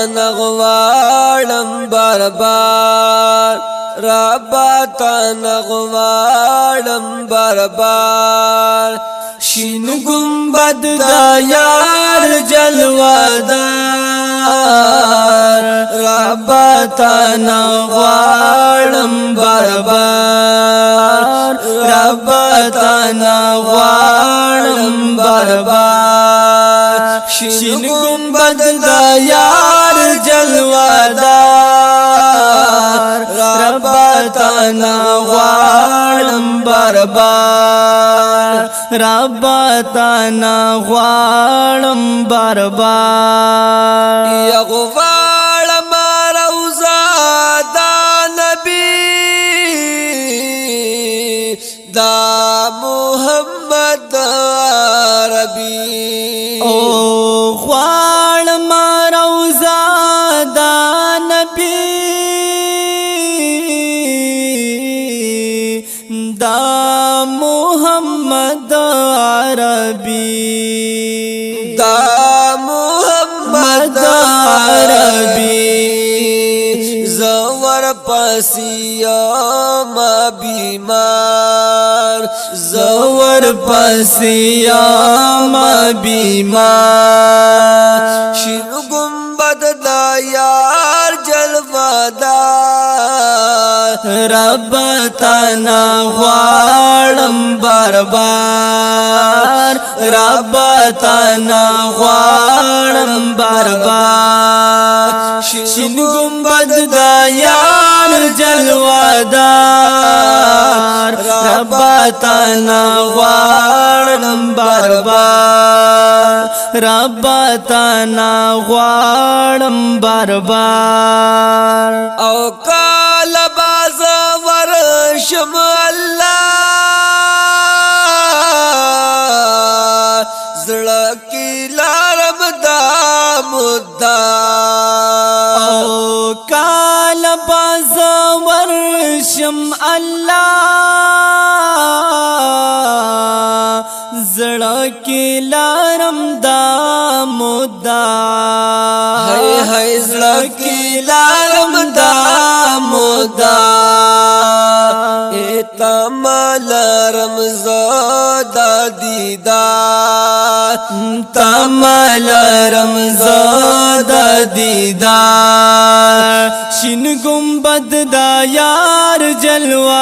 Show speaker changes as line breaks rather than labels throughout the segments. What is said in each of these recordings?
نغوالم بربار ربا تا نغوالم بربار شین گنبد دا یار جلوادار ربا تا نغوالم بربار ربا تا نغوالم بربار شین گنبد دا یار جلوادار ربا تا نغوالم بربار ربا تا نغوالم بربار یا غوالم روزا دا نبی دا محمد عربی
او غوالم روزا دا نبی دا محمد عربی
دا محمد عربی زور پسیم بیمار
زور پسیم بیمار
شین گنبد دا یار جلوادار
رب تنا غوالم بربار رب تنا غوالم بربار شین گنبد دا یار جلوادار رب تنا غوالم بربار رب تنا غوالم بربار
او کال باز ورشم الله زړکی لارم دا مدّا
او کال باز ورشم الله زړکی لارم دا مدّا
هی هی زړکی لارم دا مدّا تمال رمزاد دیدار
تمال رمزاد دیدار شین گنبد دا یار جلوادار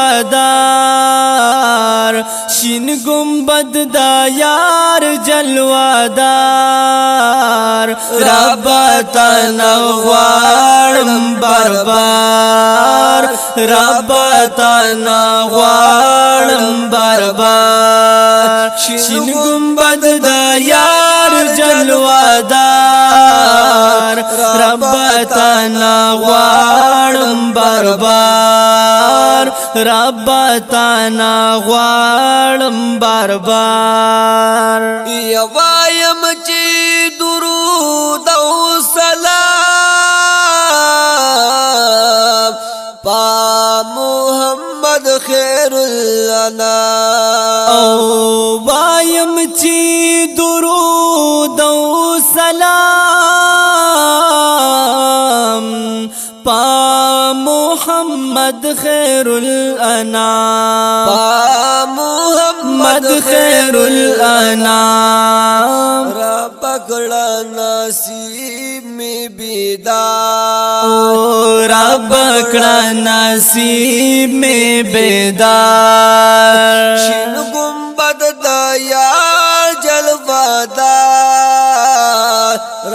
شین گنبد دا یار جلوادار رب تنا غوالم بربار رب تنا غوالم بربار شین گنبد دا یار جلوادار رب تنا غوالم بربار رب تنا غوالم بربار
یا وایم چې درود او سلام پا محمد خیر الانام
او وایم چې درود او سلام پا محمد خیر الانام
پا محمد
خیر الانام
رب کړه نصیب می بیدار
او رب کړه نصیب می بیدار
شین گنبد دا یار جلوادار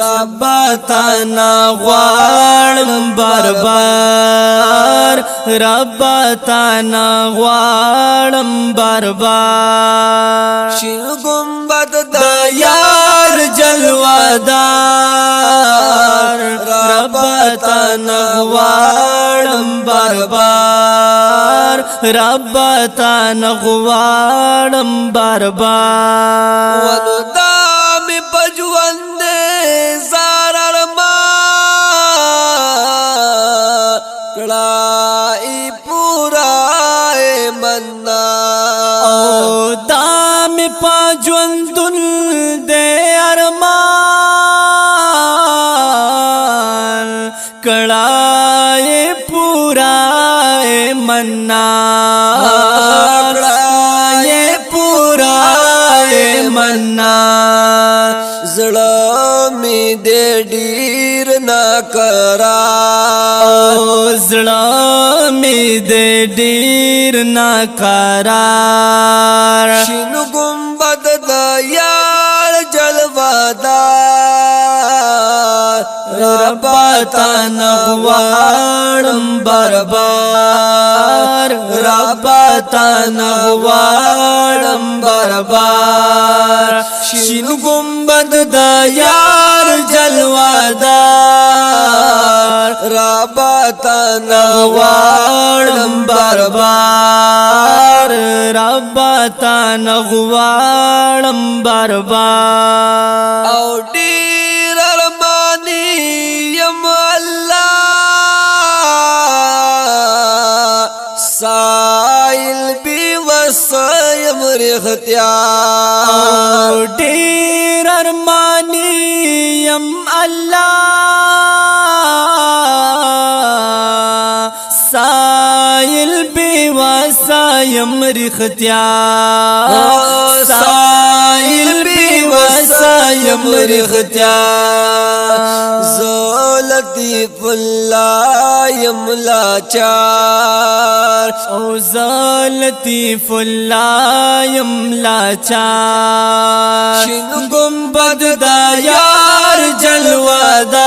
رب تنا غوالم بربار رب تنا غوالم بربار
شین گنبد
دا یار جلوادار رب تنا غوالم بربار رب تنا غوالم بربار
ونو دام پجوند زارر ما کڑائی پورا منا
او دام پا ژوندون دے ارمان
زړه می دې ډیر ناقرار
زړه می دې ډیر ناقرار
شین گنبد د یار جلوهدار
ربا تا نغواړم بربار ربا تا نغواړم بربار شین گنبد د یار جلوهدار
ربا تا
نغواړم بربار ربا تا نغواړم بربار
او ډیر ارمانی یم الله سائل بی وسیم رختیار
ډیر ارمانی یم الله سائل بی وسیم رختیار سائل بی وسیم رختیار
لطیف الله یم لاچار
او لطیف الله یم لاچار
شین
گنبد دا یار جلوهدار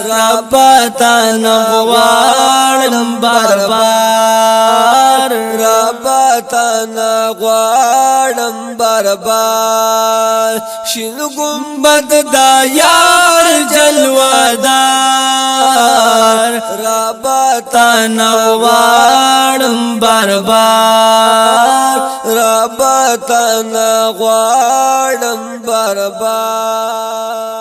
ربا تا نغواړم بربار
ربا تا نغواړم بربار شین
گنبد دا یار جلوهدار
ربا
تا نغواړم بربار
ربا تا نغواړم بربار